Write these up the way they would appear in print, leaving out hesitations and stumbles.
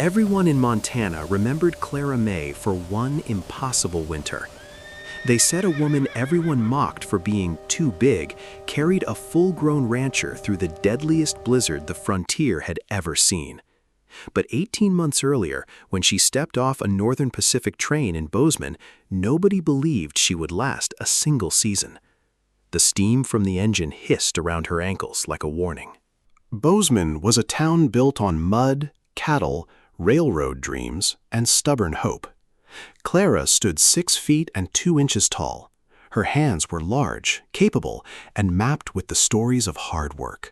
Everyone in Montana remembered Clara Mae for one impossible winter. They said a woman everyone mocked for being too big carried a full-grown rancher through the deadliest blizzard the frontier had ever seen. But 18 months earlier, when she stepped off a Northern Pacific train in Bozeman, nobody believed she would last a single season. The steam from the engine hissed around her ankles like a warning. Bozeman was a town built on mud, cattle, railroad dreams, and stubborn hope. Clara stood 6 feet and 2 inches tall. Her hands were large, capable, and mapped with the stories of hard work.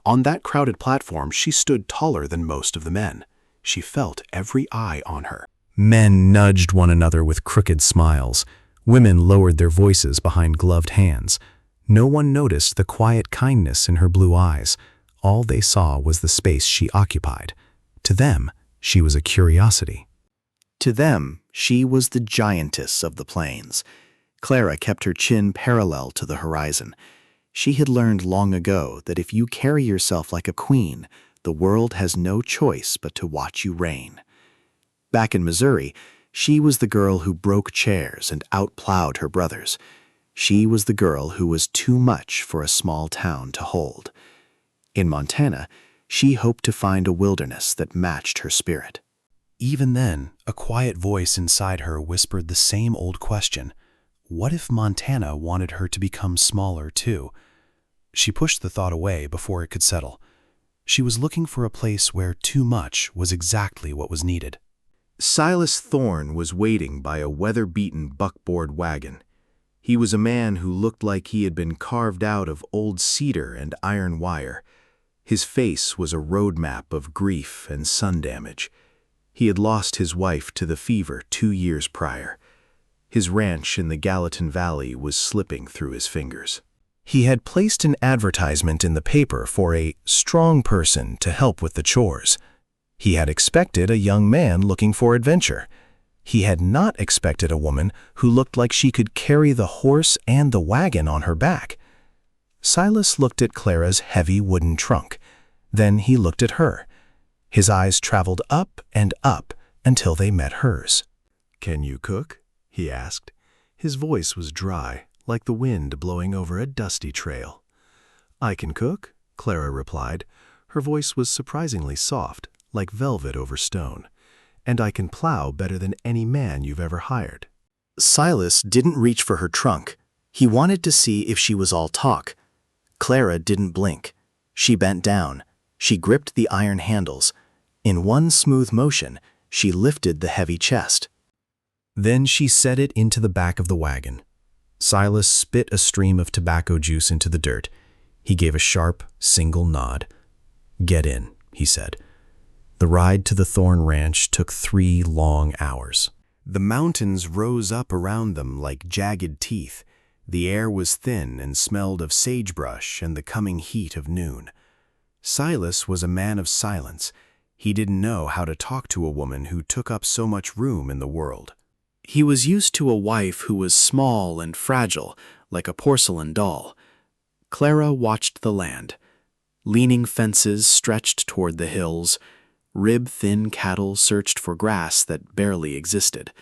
On that crowded platform, she stood taller than most of the men. She felt every eye on her. Men nudged one another with crooked smiles. Women lowered their voices behind gloved hands. No one noticed the quiet kindness in her blue eyes. All they saw was the space she occupied. To them, she was a curiosity. To them, she was the giantess of the plains. Clara kept her chin parallel to the horizon. She had learned long ago that if you carry yourself like a queen, the world has no choice but to watch you reign. Back in Missouri, she was the girl who broke chairs and outplowed her brothers. She was the girl who was too much for a small town to hold. In Montana, she hoped to find a wilderness that matched her spirit. Even then, a quiet voice inside her whispered the same old question. What if Montana wanted her to become smaller too? She pushed the thought away before it could settle. She was looking for a place where too much was exactly what was needed. Silas Thorne was waiting by a weather-beaten buckboard wagon. He was a man who looked like he had been carved out of old cedar and iron wire. His face was a road map of grief and sun damage. He had lost his wife to the fever 2 years prior. His ranch in the Gallatin Valley was slipping through his fingers. He had placed an advertisement in the paper for a strong person to help with the chores. He had expected a young man looking for adventure. He had not expected a woman who looked like she could carry the horse and the wagon on her back. Silas looked at Clara's heavy wooden trunk. Then he looked at her. His eyes traveled up and up until they met hers. "Can you cook?" he asked. His voice was dry, like the wind blowing over a dusty trail. "I can cook," Clara replied. Her voice was surprisingly soft, like velvet over stone. "And I can plow better than any man you've ever hired." Silas didn't reach for her trunk. He wanted to see if she was all talk. Clara didn't blink. She bent down. She gripped the iron handles. In one smooth motion, she lifted the heavy chest. Then she set it into the back of the wagon. Silas spit a stream of tobacco juice into the dirt. He gave a sharp, single nod. "Get in," he said. The ride to the Thorne Ranch took 3 long hours. The mountains rose up around them like jagged teeth. The air was thin and smelled of sagebrush and the coming heat of noon. Silas was a man of silence. He didn't know how to talk to a woman who took up so much room in the world. He was used to a wife who was small and fragile, like a porcelain doll. Clara watched the land. Leaning fences stretched toward the hills. Rib-thin cattle searched for grass that barely existed.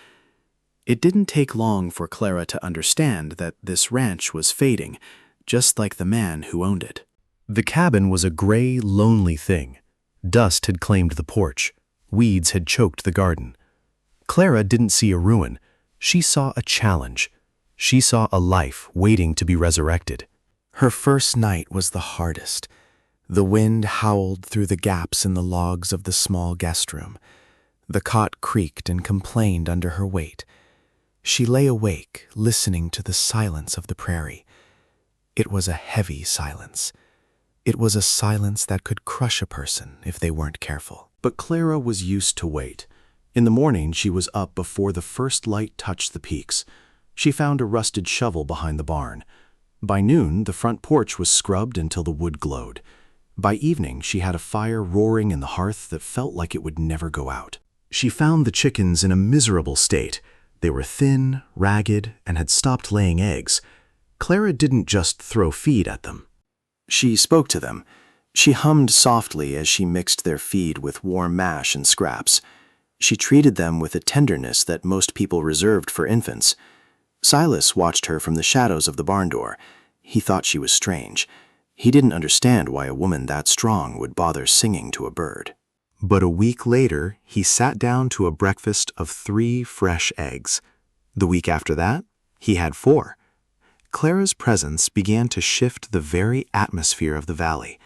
It didn't take long for Clara to understand that this ranch was fading, just like the man who owned it. The cabin was a gray, lonely thing. Dust had claimed the porch. Weeds had choked the garden. Clara didn't see a ruin. She saw a challenge. She saw a life waiting to be resurrected. Her first night was the hardest. The wind howled through the gaps in the logs of the small guest room. The cot creaked and complained under her weight. She lay awake, listening to the silence of the prairie. It was a heavy silence. It was a silence that could crush a person if they weren't careful. But Clara was used to wait. In the morning, she was up before the first light touched the peaks. She found a rusted shovel behind the barn. By noon, the front porch was scrubbed until the wood glowed. By evening, she had a fire roaring in the hearth that felt like it would never go out. She found the chickens in a miserable state. They were thin, ragged, and had stopped laying eggs. Clara didn't just throw feed at them. She spoke to them. She hummed softly as she mixed their feed with warm mash and scraps. She treated them with a tenderness that most people reserved for infants. Silas watched her from the shadows of the barn door. He thought she was strange. He didn't understand why a woman that strong would bother singing to a bird. But a week later, he sat down to a breakfast of 3 fresh eggs. The week after that, he had 4. Clara's presence began to shift the very atmosphere of the valley.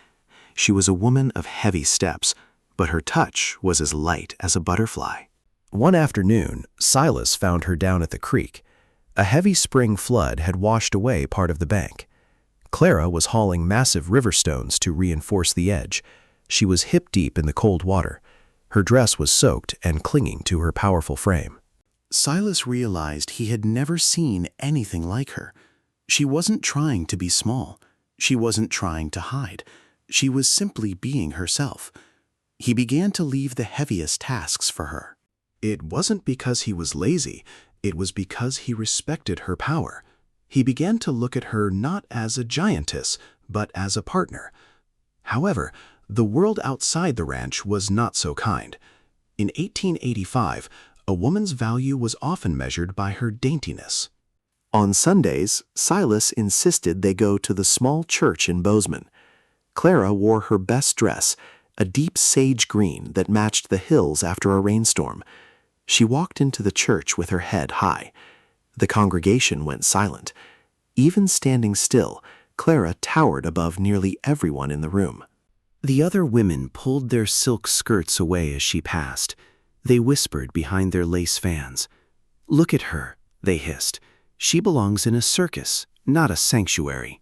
She was a woman of heavy steps, but her touch was as light as a butterfly. One afternoon, Silas found her down at the creek. A heavy spring flood had washed away part of the bank. Clara was hauling massive river stones to reinforce the edge. She was hip-deep in the cold water. Her dress was soaked and clinging to her powerful frame. Silas realized he had never seen anything like her. She wasn't trying to be small. She wasn't trying to hide. She was simply being herself. He began to leave the heaviest tasks for her. It wasn't because he was lazy. It was because he respected her power. He began to look at her not as a giantess, but as a partner. However, the world outside the ranch was not so kind. In 1885, a woman's value was often measured by her daintiness. On Sundays, Silas insisted they go to the small church in Bozeman. Clara wore her best dress, a deep sage green that matched the hills after a rainstorm. She walked into the church with her head high. The congregation went silent. Even standing still, Clara towered above nearly everyone in the room. The other women pulled their silk skirts away as she passed. They whispered behind their lace fans. "Look at her," they hissed. "She belongs in a circus, not a sanctuary."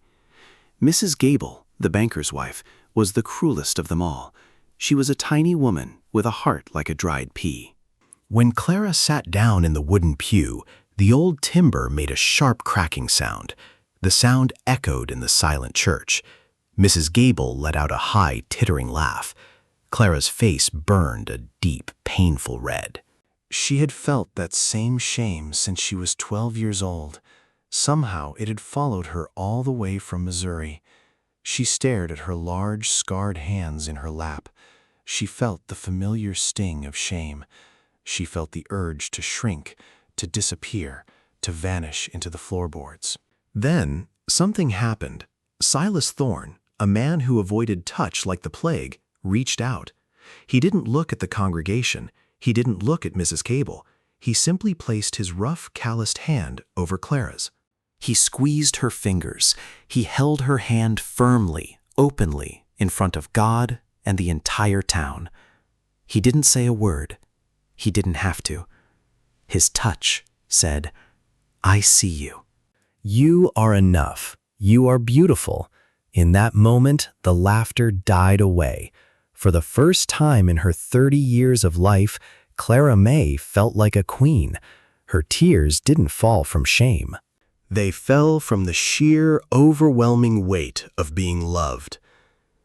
Mrs. Gable, the banker's wife, was the cruelest of them all. She was a tiny woman with a heart like a dried pea. When Clara sat down in the wooden pew, the old timber made a sharp cracking sound. The sound echoed in the silent church. Mrs. Gable let out a high, tittering laugh. Clara's face burned a deep, painful red. She had felt that same shame since she was 12 years old. Somehow it had followed her all the way from Missouri. She stared at her large, scarred hands in her lap. She felt the familiar sting of shame. She felt the urge to shrink, to disappear, to vanish into the floorboards. Then something happened. Silas Thorne, a man who avoided touch like the plague, reached out. He didn't look at the congregation. He didn't look at Mrs. Gable. He simply placed his rough, calloused hand over Clara's. He squeezed her fingers. He held her hand firmly, openly, in front of God and the entire town. He didn't say a word. He didn't have to. His touch said, "I see you. You are enough. You are beautiful." In that moment, the laughter died away. For the first time in her 30 years of life, Clara Mae felt like a queen. Her tears didn't fall from shame. They fell from the sheer, overwhelming weight of being loved.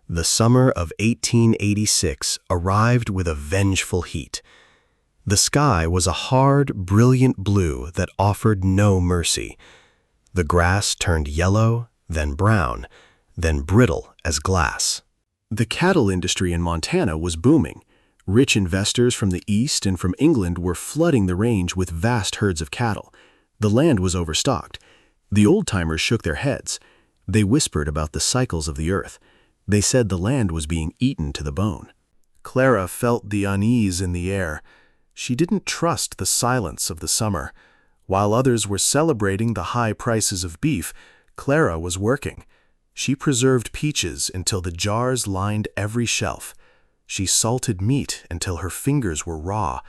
The summer of 1886 arrived with a vengeful heat. The sky was a hard, brilliant blue that offered no mercy. The grass turned yellow, then brown, then brittle as glass. The cattle industry in Montana was booming. Rich investors from the East and from England were flooding the range with vast herds of cattle. The land was overstocked. The old-timers shook their heads. They whispered about the cycles of the earth. They said the land was being eaten to the bone. Clara felt the unease in the air. She didn't trust the silence of the summer. While others were celebrating the high prices of beef, Clara was working. She preserved peaches until the jars lined every shelf. She salted meat until her fingers were raw.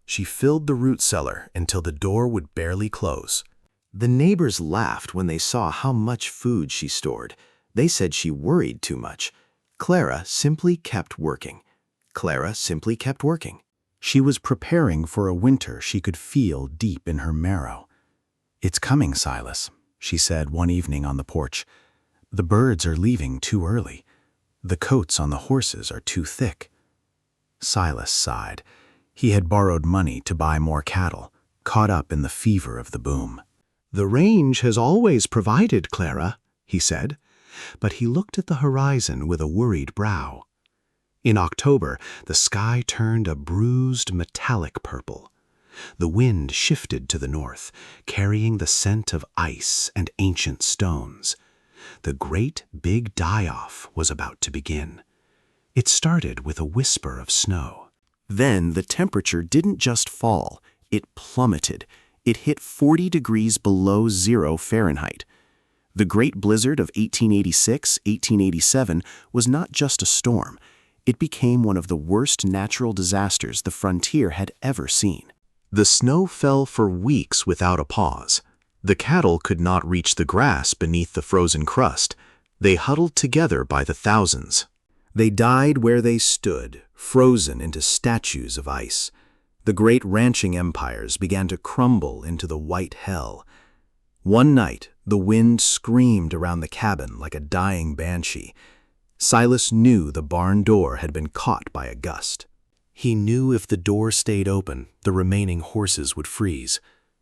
She filled the root cellar until the door would barely close. The neighbors laughed when they saw how much food she stored. They said she worried too much. Clara simply kept working. Clara simply kept working. She was preparing for a winter she could feel deep in her marrow. "It's coming, Silas," she said one evening on the porch. "The birds are leaving too early. The coats on the horses are too thick." Silas sighed. He had borrowed money to buy more cattle, caught up in the fever of the boom. "The range has always provided, Clara," he said. but he looked at the horizon with a worried brow. In October, the sky turned a bruised metallic purple. The wind shifted to the north, carrying the scent of ice and ancient stones. The great big die-off was about to begin. It started with a whisper of snow. Then the temperature didn't just fall, it plummeted. It hit 40 degrees below 0 Fahrenheit. The Great Blizzard of 1886-1887 was not just a storm. It became one of the worst natural disasters the frontier had ever seen. The snow fell for weeks without a pause. The cattle could not reach the grass beneath the frozen crust. They huddled together by the thousands. They died where they stood, frozen into statues of ice. The great ranching empires began to crumble into the white hell. One night, the wind screamed around the cabin like a dying banshee. Silas knew the barn door had been caught by a gust. He knew if the door stayed open, the remaining horses would freeze.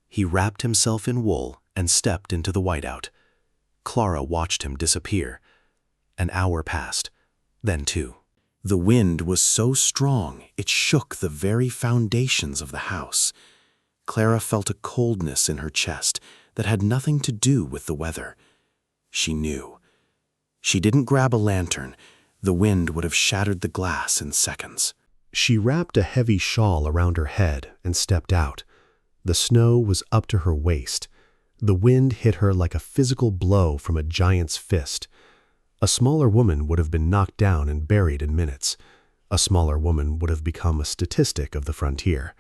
He wrapped himself in wool and stepped into the whiteout. Clara watched him disappear. An hour passed, then 2. The wind was so strong it shook the very foundations of the house. Clara felt a coldness in her chest that had nothing to do with the weather. She knew. She didn't grab a lantern. The wind would have shattered the glass in seconds. She wrapped a heavy shawl around her head and stepped out. The snow was up to her waist. The wind hit her like a physical blow from a giant's fist. A smaller woman would have been knocked down and buried in minutes. A smaller woman would have become a statistic of the frontier.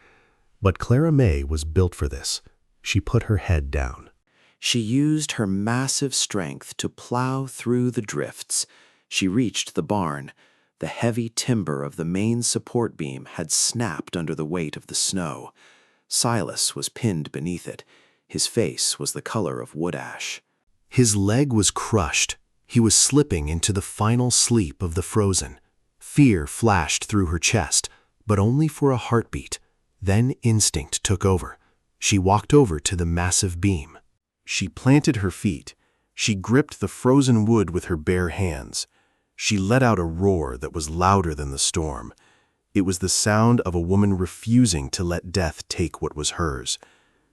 But Clara Mae was built for this. She put her head down. She used her massive strength to plow through the drifts. She reached the barn. The heavy timber of the main support beam had snapped under the weight of the snow. Silas was pinned beneath it. His face was the color of wood ash. His leg was crushed. He was slipping into the final sleep of the frozen. Fear flashed through her chest, but only for a heartbeat. Then instinct took over. She walked over to the massive beam. She planted her feet. She gripped the frozen wood with her bare hands. She let out a roar that was louder than the storm. It was the sound of a woman refusing to let death take what was hers.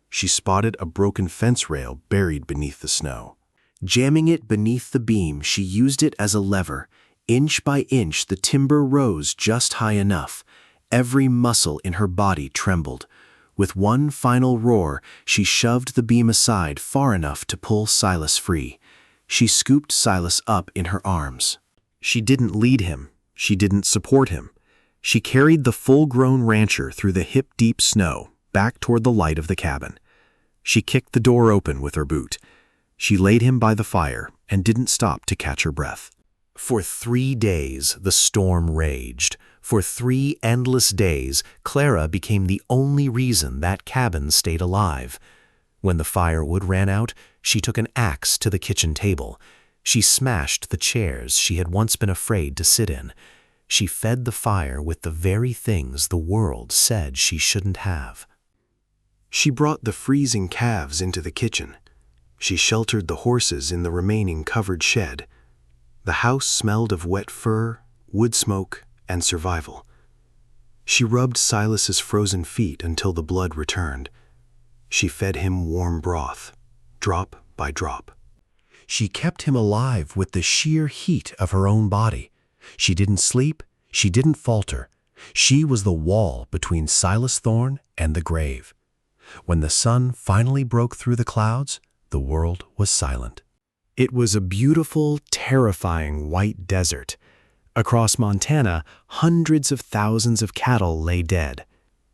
She spotted a broken fence rail buried beneath the snow. Jamming it beneath the beam, she used it as a lever. Inch by inch, the timber rose just high enough. Every muscle in her body trembled. With one final roar, she shoved the beam aside far enough to pull Silas free. She scooped Silas up in her arms. She didn't lead him. She didn't support him. She carried the full-grown rancher through the hip-deep snow, back toward the light of the cabin. She kicked the door open with her boot. She laid him by the fire and didn't stop to catch her breath. For 3 days, the storm raged. For 3 endless days, Clara became the only reason that cabin stayed alive. When the firewood ran out, she took an axe to the kitchen table. She smashed the chairs she had once been afraid to sit in. She fed the fire with the very things the world said she shouldn't have. She brought the freezing calves into the kitchen. She sheltered the horses in the remaining covered shed. The house smelled of wet fur, wood smoke, and survival. She rubbed Silas's frozen feet until the blood returned. She fed him warm broth, drop by drop. She kept him alive with the sheer heat of her own body. She didn't sleep, she didn't falter. She was the wall between Silas Thorne and the grave. When the sun finally broke through the clouds, the world was silent. It was a beautiful, terrifying white desert. Across Montana, hundreds of thousands of cattle lay dead.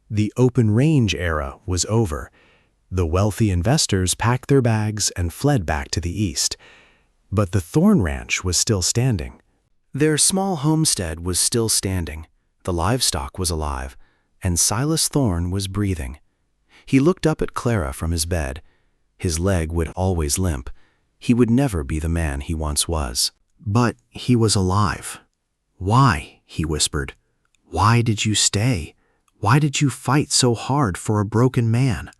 The open range era was over. The wealthy investors packed their bags and fled back to the east. But the Thorne Ranch was still standing. Their small homestead was still standing. The livestock was alive, and Silas Thorne was breathing. He looked up at Clara from his bed. His leg would always limp. He would never be the man he once was. But he was alive. "Why?" he whispered. "Why did you stay? Why did you fight so hard for a broken man?"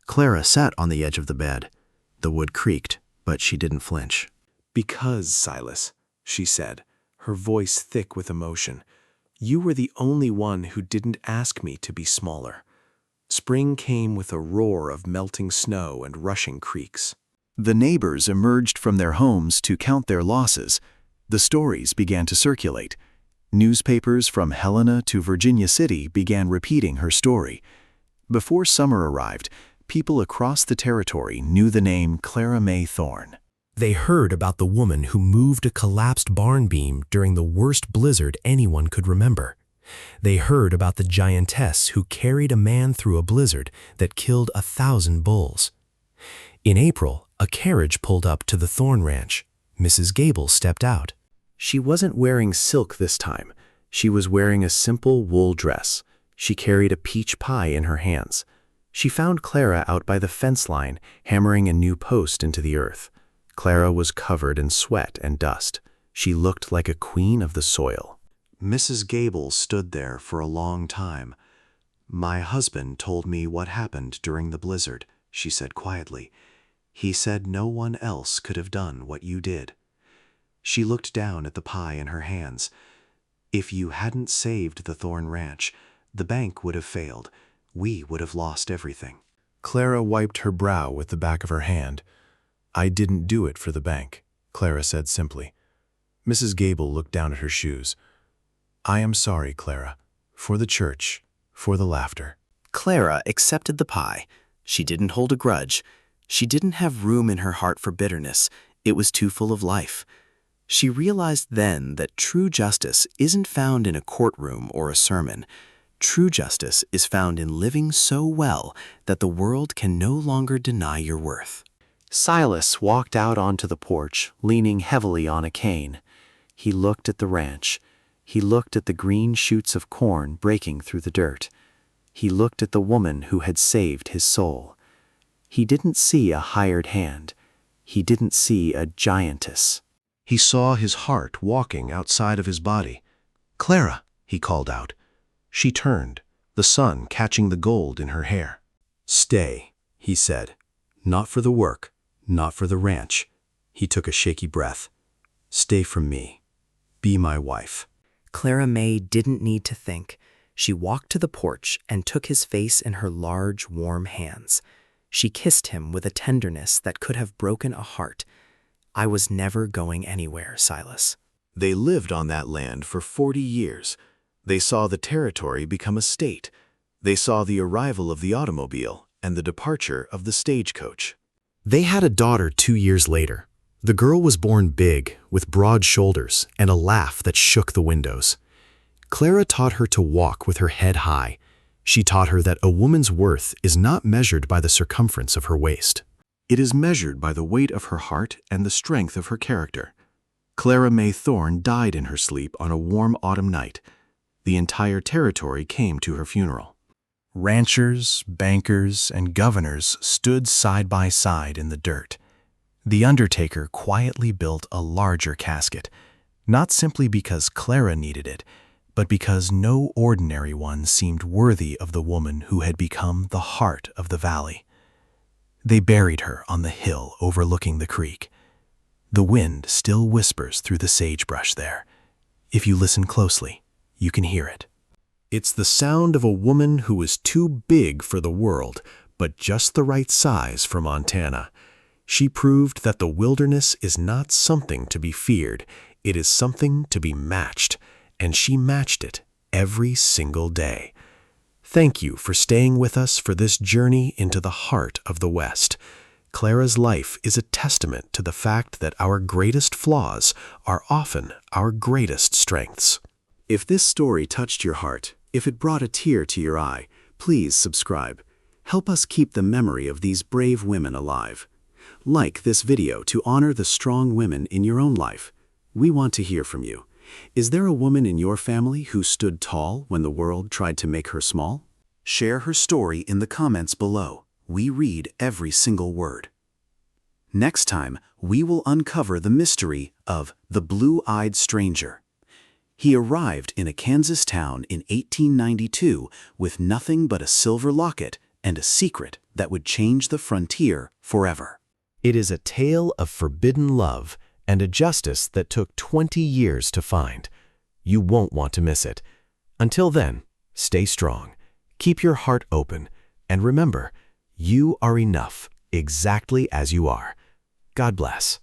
Clara sat on the edge of the bed. The wood creaked, but she didn't flinch. "Because, Silas," she said, her voice thick with emotion, "you were the only one who didn't ask me to be smaller." Spring came with a roar of melting snow and rushing creeks. The neighbors emerged from their homes to count their losses. The stories began to circulate. Newspapers from Helena to Virginia City began repeating her story. Before summer arrived, people across the territory knew the name Clara Mae Thorne. They heard about the woman who moved a collapsed barn beam during the worst blizzard anyone could remember. They heard about the giantess who carried a man through a blizzard that killed 1,000 bulls. In April, a carriage pulled up to the Thorne Ranch. Mrs. Gable stepped out. She wasn't wearing silk this time. She was wearing a simple wool dress. She carried a peach pie in her hands. She found Clara out by the fence line, hammering a new post into the earth. Clara was covered in sweat and dust. She looked like a queen of the soil. Mrs. Gable stood there for a long time. "My husband told me what happened during the blizzard," she said quietly. "He said no one else could have done what you did." She looked down at the pie in her hands. "If you hadn't saved the Thorne Ranch, the bank would have failed. We would have lost everything." Clara wiped her brow with the back of her hand. "I didn't do it for the bank," Clara said simply. Mrs. Gable looked down at her shoes. "I am sorry, Clara, for the church, for the laughter." Clara accepted the pie. She didn't hold a grudge. She didn't have room in her heart for bitterness. It was too full of life. She realized then that true justice isn't found in a courtroom or a sermon. True justice is found in living so well that the world can no longer deny your worth. Silas walked out onto the porch, leaning heavily on a cane. He looked at the ranch. He looked at the green shoots of corn breaking through the dirt. He looked at the woman who had saved his soul. He didn't see a hired hand. He didn't see a giantess. He saw his heart walking outside of his body. "Clara," he called out. She turned, the sun catching the gold in her hair. "Stay," he said. "Not for the work, not for the ranch." He took a shaky breath. "Stay from me. Be my wife." Clara Mae didn't need to think. She walked to the porch and took his face in her large, warm hands. She kissed him with a tenderness that could have broken a heart. "I was never going anywhere, Silas." They lived on that land for 40 years. They saw the territory become a state. They saw the arrival of the automobile and the departure of the stagecoach. They had a daughter 2 years later. The girl was born big, with broad shoulders and a laugh that shook the windows. Clara taught her to walk with her head high. She taught her that a woman's worth is not measured by the circumference of her waist. It is measured by the weight of her heart and the strength of her character. Clara Mae Thorne died in her sleep on a warm autumn night. The entire territory came to her funeral. Ranchers, bankers, and governors stood side by side in the dirt. The undertaker quietly built a larger casket, not simply because Clara needed it, but because no ordinary one seemed worthy of the woman who had become the heart of the valley. They buried her on the hill overlooking the creek. The wind still whispers through the sagebrush there. If you listen closely, you can hear it. It's the sound of a woman who was too big for the world, but just the right size for Montana. She proved that the wilderness is not something to be feared, it is something to be matched, and she matched it every single day. Thank you for staying with us for this journey into the heart of the West. Clara's life is a testament to the fact that our greatest flaws are often our greatest strengths. If this story touched your heart, if it brought a tear to your eye, please subscribe. Help us keep the memory of these brave women alive. Like this video to honor the strong women in your own life. We want to hear from you. Is there a woman in your family who stood tall when the world tried to make her small? Share her story in the comments below. We read every single word. Next time, we will uncover the mystery of the blue-eyed stranger. He arrived in a Kansas town in 1892 with nothing but a silver locket and a secret that would change the frontier forever. It is a tale of forbidden love and a justice that took 20 years to find. You won't want to miss it. Until then, stay strong, keep your heart open, and remember, you are enough exactly as you are. God bless.